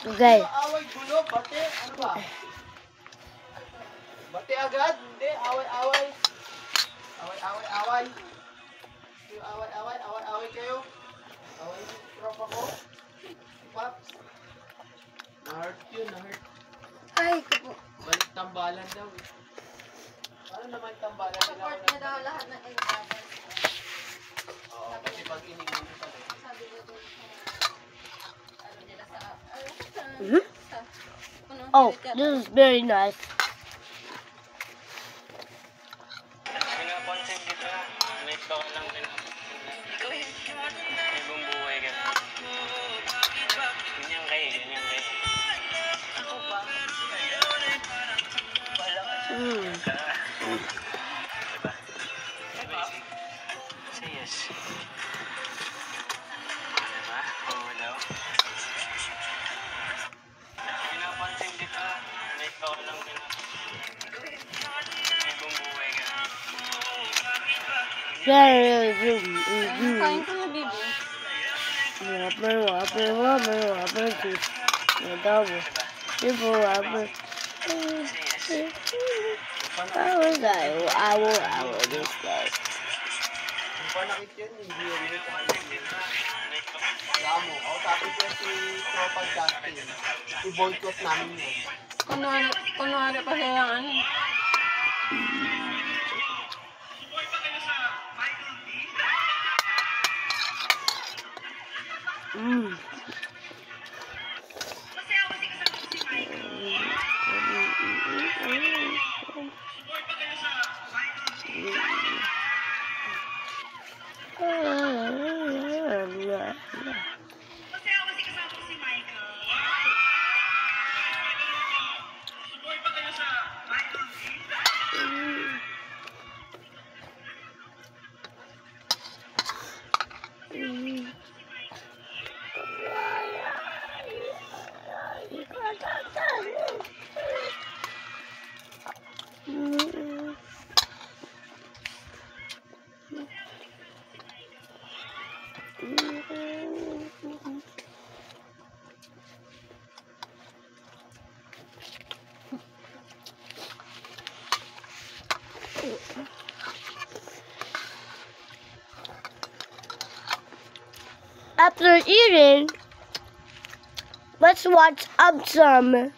Okay. Away, gulo, bate, ano ba? Bate agad? Hindi, away-away. Away-away. Away kayo. Away yung tropa ko. Paps. Na-hurt yun, na-hurt. Ay, kapo. Balik tambalan daw eh. Paano naman tambalan nila? Support niya daw lahat ng elevator. Oo, kasi pag iningon nyo pala. Sabi ko doon sa ano nila sa Mhm. sa Oh, this is very nice. Pinapansin kita, may ka lang din. Ikaw eh, ibang buhay ka. Ganyan kayo. Ako ba? Wala ka. Diba? Say yes. Diba? Oo daw. Pinapansin kita, may ka lang din. Ibang buhay ka. kain ko na bibi. Panakit yun, hindi yun yung alam mo, ako tapos yun si Tropang Dustin. I-boycott namin yun. Kunwari pa siya yung ano. After eating, let's watch some.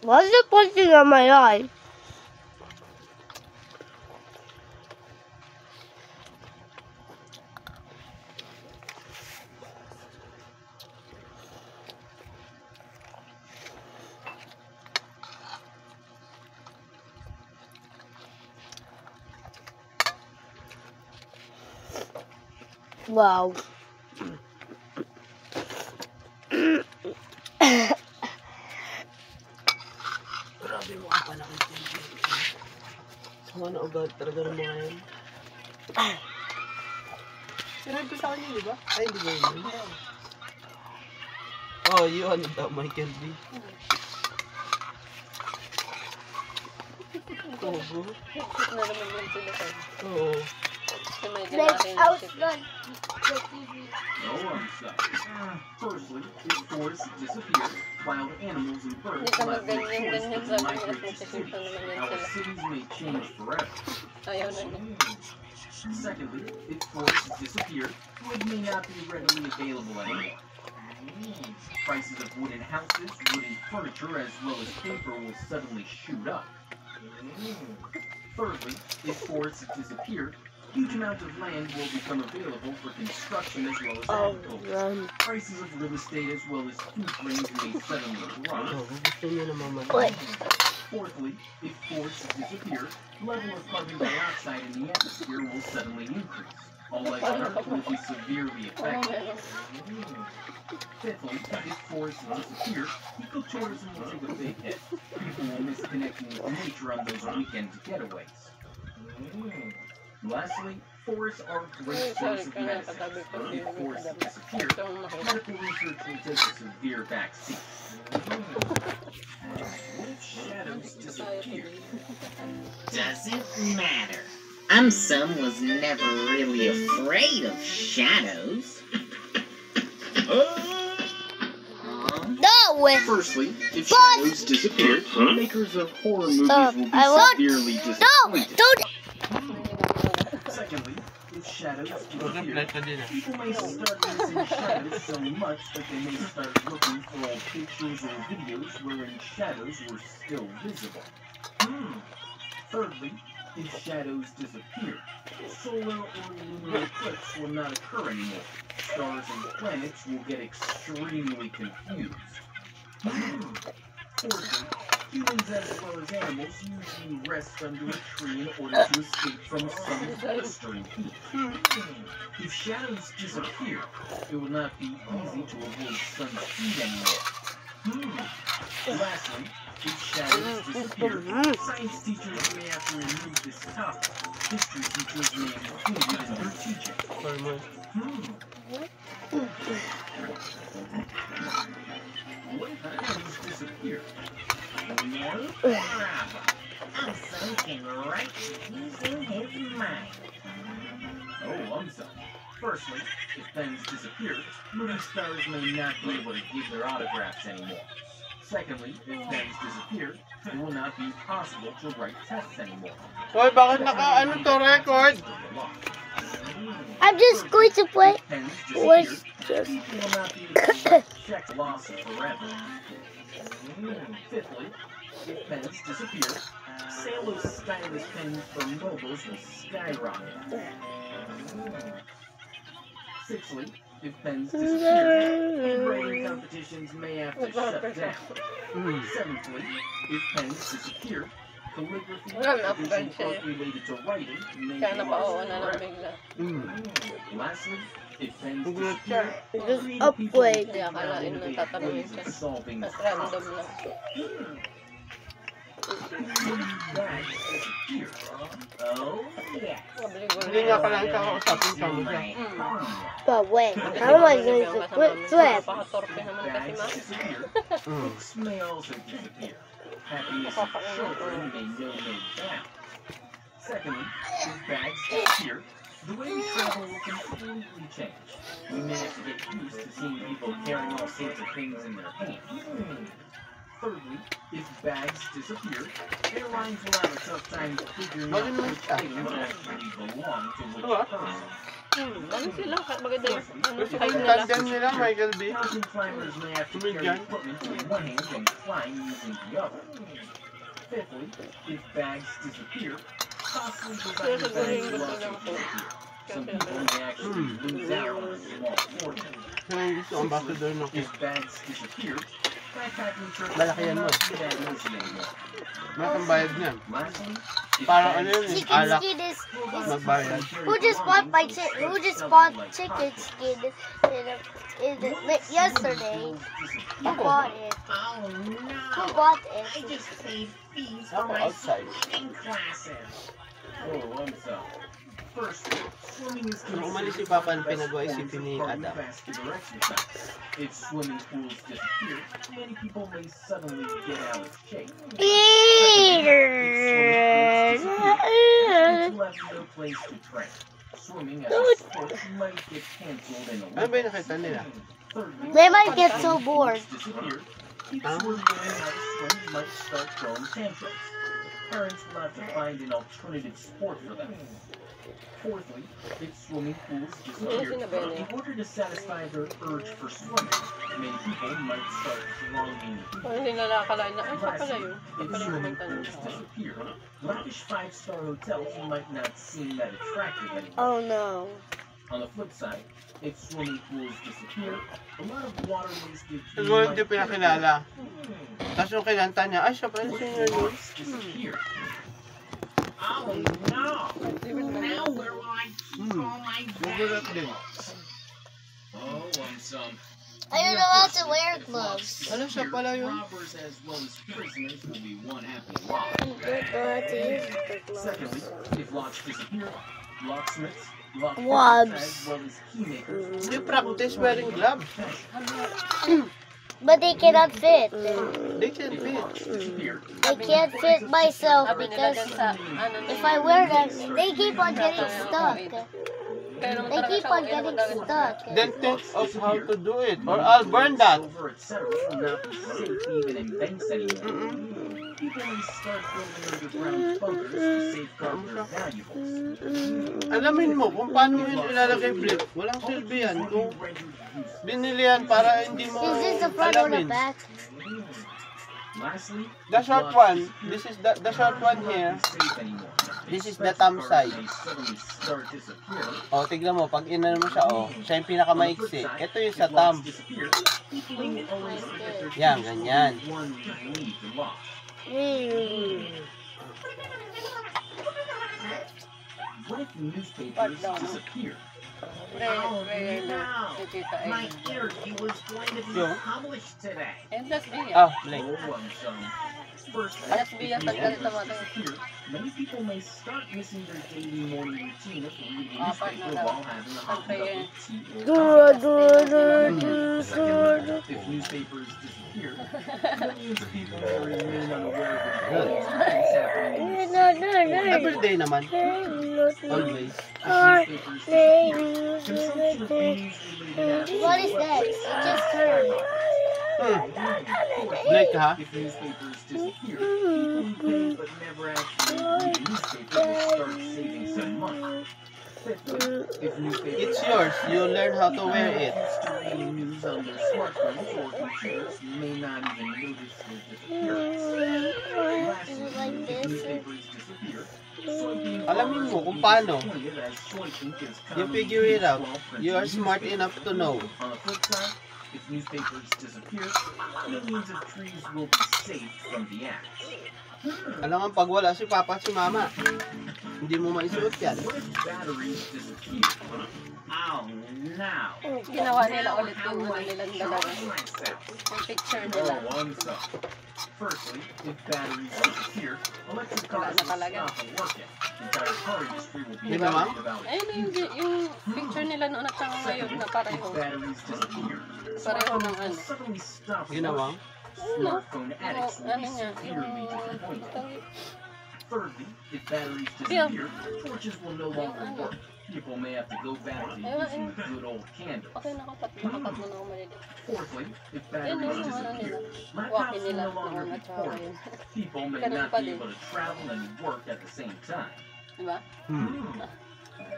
What's it putting on my eye? Wow. Grabe mo ang panakit yun. Sama na agad talaga ng mga yan. Sinabi ko sa kanya, di ba? Ay, hindi ba yun? Oh, yun. Michael B. Oo, bro. Na naman yun sila sa Oo. may Let's ginagawa outrun the TV. No unsuspect. Firstly, its force disappeared, while animals and birds Hindi ka left their mag-ganyan-ganyan choice to sa mga migrate to nagsisimple cities. naman yan Our sila. cities may change forever. Ayaw na niya. Secondly, its force disappeared, so it may not be readily available anymore. Prices of wooden houses, wooden furniture, as well as paper will suddenly shoot up. Thirdly, if forests disappeared, huge amounts of land will become available for construction as well as agriculture. Prices of real estate as well as food grains may suddenly drop. Gusto niya na mamatay. Fourthly, if forests disappear, level of carbon dioxide in the atmosphere will suddenly increase. All life on Earth will be severely affected. Fifthly, if forests disappear, ecotourism will take a big hit. People will miss connecting with nature on those weekend getaways. Lastly, forests are a great source of medicine. If forests disappear, medical research will take a severe backseat. What if shadows disappear? Doesn't matter. Was never really afraid of shadows. No way. Firstly, if But- shadows disappear, makers of horror movies Stop. will be I won't. severely No, disappointed. don't. Secondly, if shadows Flat disappear, ka din ah. people may start missing shadows so much that they may start looking for old pictures or videos wherein shadows were still visible. Thirdly, if shadows disappear, solar or lunar eclipse will not occur anymore. Stars and planets will get extremely confused. Fourthly, humans as well as animals usually rest under a tree in order to escape from sun's blistering heat. If shadows disappear, it will not be easy to avoid sun's heat anymore. Lastly, if shadows disappear, science teachers may have to remove this topic. History teachers may include it in their teaching. Sorry mo. What if shadows disappear? No problem. Umso can write using his mind. Oh, Firstly, if pens disappear, movie stars may not be able to give their autographs anymore. Secondly, if pens disappear, it will not be possible to write tests anymore. Hoy, bakit ano to record? I'm just going to play. If pens Was disappear, just. people will not be able to check loss forever. Fifthly, if pens disappear, sale of stylus pens for mobiles will skyrocket. Sixthly, if pens disappear, handwriting competitions may have to shut down. Seventhly, if pens disappear, calligraphy and art related to writing may Kaya be napauwa lost na lang forever. bigla. Lastly, if pens Google disappear, Just creative upward. people will Hindi akalain find na innovative tatanungin ways siya. of solving Mas problems. random lang. Bags disappear. Oh, yes. Hindi nga pala kakausapin ka mo siya. But when? How am I going to quit flip? Pakatorpe naman kasi Bags ma. disappear. Books may also disappear. Happiness of children may know no bounds. Secondly, if bags disappear, the way we travel will completely change. We may have to get used to seeing people carrying all sorts of things in their hands. Thirdly, if bags disappear, airlines will have a tough time figuring out which things actually belong to which person. Ano sila? Maganda yung ano Gusto sa ko yung nila. tandem nila, Michael B. Mountain climbers may have to carry equipment in one hand and climb using the other. Fifthly, if bags disappear, costly designer bags will also disappear. Some people may actually lose out on a small fortune. Sila yung gusto ambassador ng If bags disappear, backpacking trips Malaki yan will mo. not be that easy anymore. Mas ang bayad niyan. Lastly, if Parang ano bags yun eh, Chicken alak. skin is. Magbayad. Who just bought my Who just bought chicken skin yesterday? Who bought it? Oh, Who no. bought I it? just paid fees for Ako my outside. swimming classes. Oh, I'm sorry. First, swimming is Nung umalis si considered Papa, one of the best pinagawa isipin forms ni of Adam. cardiovascular exercise. If swimming pools disappear, many people may suddenly get out of shape. People have no place to train. Swimming as a sport might get canceled in a Ano ba yung nakita nila? Thirdly, They might get so bored. disappear. Kids Huh? who are learning how to swim might start throwing tantrums. Parents will have to find an alternative sport for them. Fourthly, if swimming pools disappear, in order to satisfy their urge for swimming, many people might start thronging the Kung hindi nila akalain na, ay, siya pala Lastly, yun. if Pala yung swimming kumanta nun. pools disappear, lavish five-star hotels might not seem that attractive anymore. Oh no. On the flip side, if swimming pools disappear, a lot of water wastage Siguro hindi might pinakilala. Tapos yung kinanta niya, ay siya pa yung senior yun. Rocks disappear. Oh no! Now where will I keep all my Nagulat din. Oh, some. I don't know how to wear gloves. Ano siya pala yun? Robbers as well as prisoners will be one happy lot. I don't know how to use the Secondly, gloves. if locks disappear, locksmiths, lock Gloves. as well as keymakers. You practice wearing gloves. But they cannot fit. They can fit. Disappear. I can't fit myself Sabi nila because dyan sa, ano, if I wear them, they keep on getting stuck. Pero They keep on getting stuck. Then think of how to do it. Or I'll burn that. Silver, etc. will not be safe even in banks anymore. People may start building underground bunkers to safeguard their valuables. Alamin mo kung paano mo yun ilalagay flip. Walang silbi yan. Kung binili yan para hindi mo Is this the front or the alamin. back? Lastly, The short one. This is the short one here. This is the thumb side. O, tignan mo. Pag inano mo siya, o. Siya yung pinakamaiksi. Ito yung sa thumb. Yan, ganyan. What if newspapers disappear? Oh no! My interview was going to be Yeah. published today. And that's me. Ah, Blake. First, That's me ang ganito mo. disappear. Many people may start missing their daily morning routine of reading the Apat newspaper na while having a hot cup Pagkain. of tea. Second, Second, if newspapers disappear, millions of people may remain unaware of the events happening. Every day naman. Always. If newspapers disappear, consumption of news-related What is that? It just turned. Blake, ha? If newspapers disappear, people who pay but never actually read a newspaper will start saving some money. Fifthly, if newspapers It's yours. You learn how to wear it. used to reading news on their smartphones or computers may not even notice their disappearance. Lastly, Like if this. newspapers disappear, soybean Alamin mo farmers kung will be paano. disappointed as soy ink is You commonly figure it used out. while printing You are smart newspapers. enough to know. On the flip side, if newspapers disappear, millions of trees will be saved from the axe. Alam nga, pag wala si Papa at si Mama, hindi mo maisuot yan. What if batteries disappear? Oh no! Ginawa nila ulit yung How ano will I nilang charge dalawa. myself? Yung picture nila. Oh, one stop. Firstly, if batteries disappear, electric cars will stop working. The entire car industry will be Di ba, ma'am? worried about it. Ayun yung picture nila noon at saka ngayon na pareho. If batteries disappear, Pareho ng will ano. suddenly stop Ginawang? Smartphone addicts will Ano be nga, severely disappointed. yung... Thirdly, if batteries Yeah. disappear, torches will no longer work. People may have to go back to using the good old candle. Okay, nakakat mo na ako malilit. Fourthly, if Ayun batteries yung ano disappear, nila. laptops Walkie will nila no longer noon be at saka portable. ngayon. People may Ganun not pa be din. able to travel and work at the same time. Diba?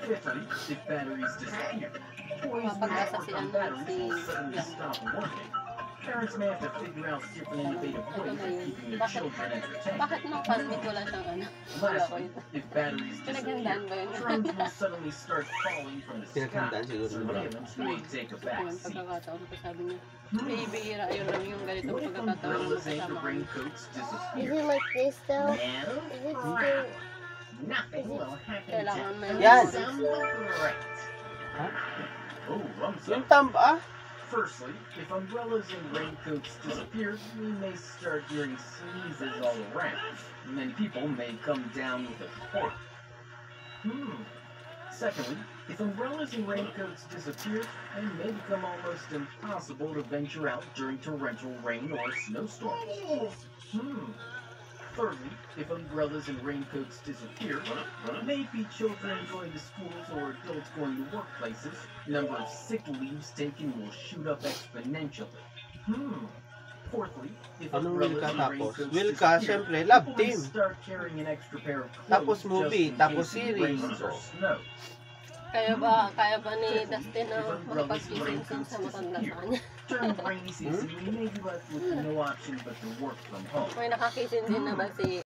Fifthly, if batteries disappear, toys that Mapag-asa work si on ano, batteries will si suddenly Blanc. stop working. Parents may have to figure out different innovative Ito ways na of yun. keeping their Bakit, children entertained. bakit nung pandemic wala siyang ano? Wala ko Lastly, yun. if batteries Pinaghandaan disappear, ba yun? drones will suddenly start falling from the sky. Pinaghandaan siguro nila. Surveillance may take a back Yung seat. pagkakataon ko sabi niya. Bihira yun lang yung ganitong What if pagkakataon ng umbrellas and kasama kami. raincoats Is disappear? it like this though? No, Is it crap. still? Nothing will happen Kailangan to meron. Yan. some great. Huh? Oh, Yung thumb, ah? Firstly, if umbrellas and raincoats disappear, we may start hearing sneezes all around. Many people may come down with a cold. Secondly, if umbrellas and raincoats disappear, it may become almost impossible to venture out during torrential rain or snowstorms. Thirdly, if umbrellas and raincoats disappear, maybe children going to schools or adults going to workplaces, number of sick leaves taken will shoot up exponentially. Fourthly, if Anong umbrellas will ka and tapos? raincoats Will ka, disappear, syempre, love people may team. start carrying an extra pair of clothes Tapos just movie, in tapos case it series. rains or snows. Kaya ba ni Dustin na makapag-ising sa matanda sa kanya? During the rainy season, we may be left with no option but to work from home. May nakakisin din na ba si